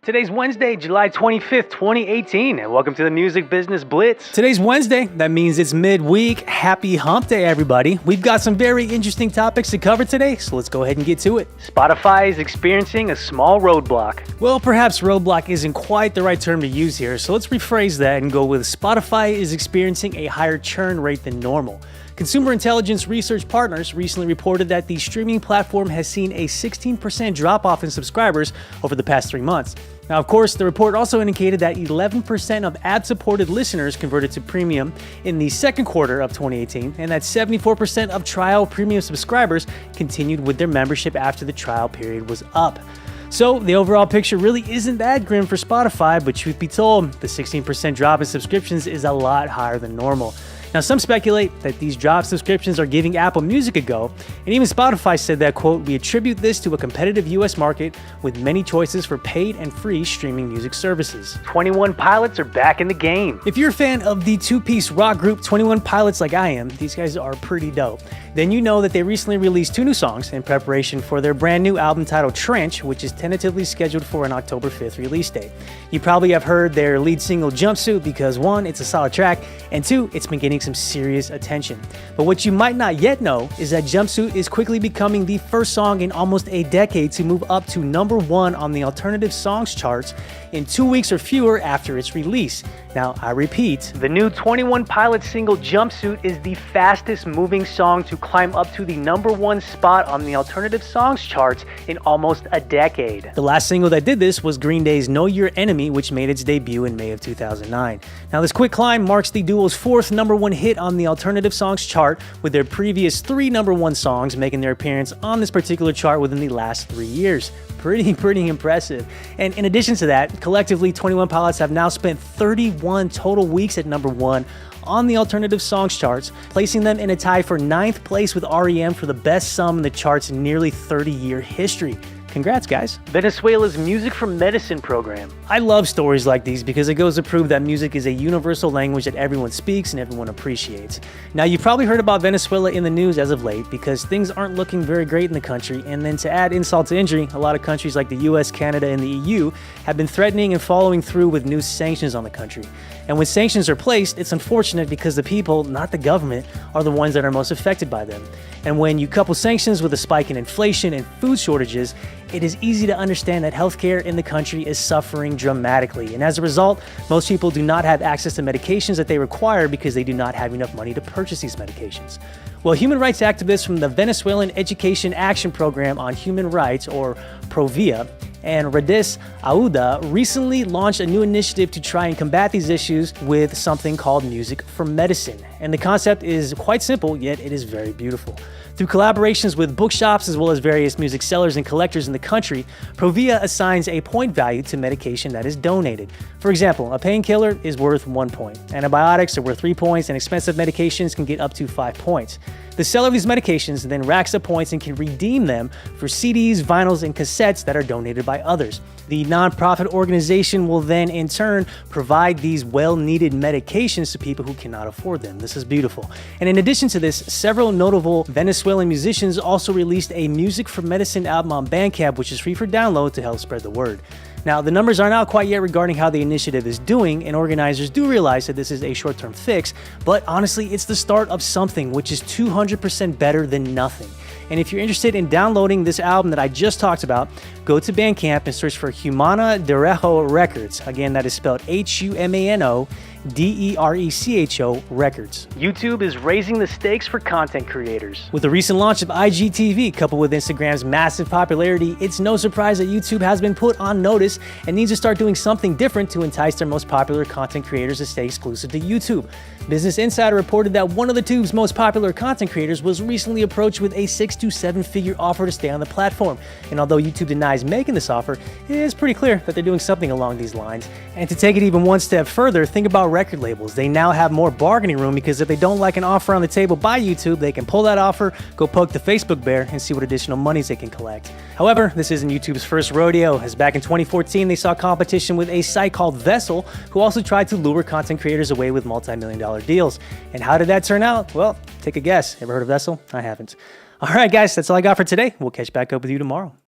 Today's Wednesday, July 25th, 2018, and welcome to the Music Business Blitz. Today's Wednesday. That means it's midweek. Happy hump day, everybody. We've got some very interesting topics to cover today, so let's go ahead and get to it. Spotify is experiencing a small roadblock. Well, perhaps roadblock isn't quite the right term to use here, so let's rephrase that and go with Spotify is experiencing a higher churn rate than normal. Consumer intelligence research partners recently reported that the streaming platform has seen a 16% drop-off in subscribers over the past 3 months. Now, of course, the report also indicated that 11% of ad-supported listeners converted to premium in the second quarter of 2018, and that 74% of trial premium subscribers continued with their membership after the trial period was up. So the overall picture really isn't that grim for Spotify, but truth be told, the 16% drop in subscriptions is a lot higher than normal. Now, some speculate that these drop subscriptions are giving Apple Music a go, and even Spotify said that, quote, "We attribute this to a competitive US market with many choices for paid and free streaming music services." 21 Pilots are back in the game. If you're a fan of the two-piece rock group 21 Pilots like I am, these guys are pretty dope. Then you know that they recently released 2 new songs in preparation for their brand new album titled Trench, which is tentatively scheduled for an October 5th release date. You probably have heard their lead single Jumpsuit because 1, it's a solid track, and 2, it's been getting some serious attention. But what you might not yet know is that Jumpsuit is quickly becoming the first song in almost a decade to move up to #1 on the alternative songs charts in 2 weeks or fewer after its release. Now, I repeat, the new 21 Pilots single Jumpsuit is the fastest moving song to climb up to the #1 spot on the alternative songs charts in almost a decade. The last single that did this was Green Day's Know Your Enemy, which made its debut in May of 2009. Now, this quick climb marks the duo's 4th #1 hit on the alternative songs chart, with their previous 3 #1 songs making their appearance on this particular chart within the last 3 years. Pretty impressive. And in addition to that, collectively, 21 Pilots have now spent 31 total weeks at #1 on the alternative songs charts, placing them in a tie for 9th place with REM for the best sum in the chart's nearly 30-year history. Congrats, guys. Venezuela's Music for Medicine program. I love stories like these because it goes to prove that music is a universal language that everyone speaks and everyone appreciates. Now, you've probably heard about Venezuela in the news as of late because things aren't looking very great in the country, and then to add insult to injury, a lot of countries like the US, Canada, and the EU have been threatening and following through with new sanctions on the country. And when sanctions are placed, it's unfortunate because the people, not the government, are the ones that are most affected by them. And when you couple sanctions with a spike in inflation and food shortages, it is easy to understand that healthcare in the country is suffering dramatically. And as a result, most people do not have access to medications that they require because they do not have enough money to purchase these medications. Well, human rights activists from the Venezuelan Education Action Program on Human Rights, or PROVIA, and Radis Auda recently launched a new initiative to try and combat these issues with something called Music for Medicine. And the concept is quite simple, yet it is very beautiful. Through collaborations with bookshops as well as various music sellers and collectors in the country, Provia assigns a point value to medication that is donated. For example, a painkiller is worth 1 point, antibiotics are worth 3 points, and expensive medications can get up to 5 points. The seller of these medications then racks up points and can redeem them for CDs, vinyls, and cassettes that are donated by others. The nonprofit organization will then, in turn, provide these well-needed medications to people who cannot afford them. This is beautiful. And in addition to this, several notable Venezuelan musicians also released a Music for Medicine album on Bandcamp, which is free for download to help spread the word. Now, the numbers aren't out quite yet regarding how the initiative is doing, and organizers do realize that this is a short-term fix, but honestly, it's the start of something, which is 200% better than nothing. And if you're interested in downloading this album that I just talked about, go to Bandcamp and search for Humana Derecho Records. Again, that is spelled HUMANO DERECHO Records. YouTube is raising the stakes for content creators. With the recent launch of IGTV coupled with Instagram's massive popularity, it's no surprise that YouTube has been put on notice and needs to start doing something different to entice their most popular content creators to stay exclusive to YouTube. Business Insider reported that one of the tube's most popular content creators was recently approached with a 6 to 7 figure offer to stay on the platform. And although YouTube denies making this offer, it is pretty clear that they're doing something along these lines. And to take it even one step further, think about record labels. They now have more bargaining room because if they don't like an offer on the table by YouTube, they can pull that offer, go poke the Facebook bear, and see what additional monies they can collect. However, this isn't YouTube's first rodeo, as back in 2014 they saw competition with a site called Vessel, who also tried to lure content creators away with multi-million-dollar deals. And how did that turn out? Well, take a guess. Ever heard of Vessel? I haven't. All right, guys, that's all I got for today. We'll catch back up with you tomorrow.